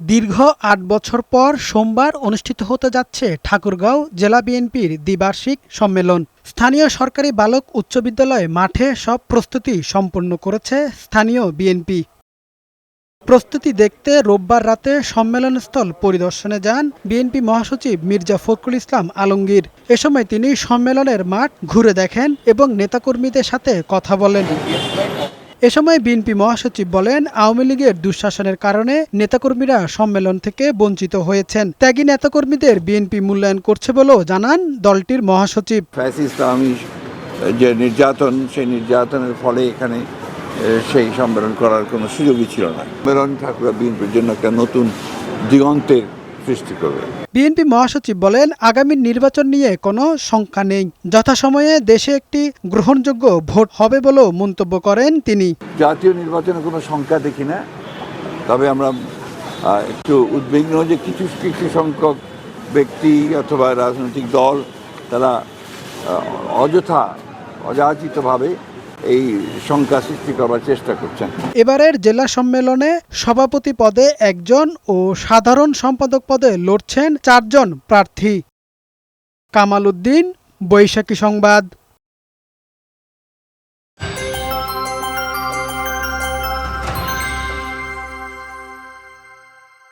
দীর্ঘ ৮ বছর পর সোমবার অনুষ্ঠিত হতে যাচ্ছে ঠাকুরগাঁও জেলা বিএনপির দ্বিবার্ষিক সম্মেলন। স্থানীয় সরকারি বালক উচ্চ বিদ্যালয় মাঠে সব প্রস্তুতি সম্পন্ন করেছে স্থানীয় বিএনপি। প্রস্তুতি দেখতে রোববার রাতে সম্মেলনস্থল পরিদর্শনে যান বিএনপি মহাসচিব মির্জা ফখরুল ইসলাম আলমগীর। এ সময় তিনি সম্মেলনের মাঠ ঘুরে দেখেন এবং নেতাকর্মীদের সাথে কথা বলেন। এ সময় বিএনপি মহাসচিব বলেন, আওয়ামী লীগের দুঃশাসনের কারণে নেতাকর্মীরা সম্মেলন থেকে বঞ্চিত হয়েছেন। ত্যাগী নেতাকর্মীদের বিএনপি মূল্যায়ন করছে বলেও জানান দলটির মহাসচিব। ফ্যাসিস্ট আওয়ামী যে নির্যাতন, সেই নির্যাতনের ফলে এখানে সেই সম্মেলন করার কোনো সুযোগই ছিল না। সম্মেলন ঠাকুরগাঁও বিএনপির জন্য একটা নতুন দিগন্তের সৃষ্টি করবে। বিএনপি মহাসচিব বলেন, আগামী নির্বাচন নিয়ে কোনো শঙ্কা নেই, যথাসময়ে দেশে একটি গ্রহণযোগ্য ভোট হবে বলেও মন্তব্য করেন তিনি। জাতীয় নির্বাচনে কোনো শঙ্কা দেখি না, তবে আমরা একটু উদ্বিগ্ন যে কিছু কিছু সংখ্যক ব্যক্তি অথবা রাজনৈতিক দল তারা অযথা অযাচিতভাবে এই শঙ্কা সৃষ্টি করবার চেষ্টা করছেন। এবারের জেলা সম্মেলনে সভাপতি পদে 1 জন ও সাধারণ সম্পাদক পদে লড়ছেন 4 জন প্রার্থী। কামাল উদ্দিন, বৈশাখী সংবাদ।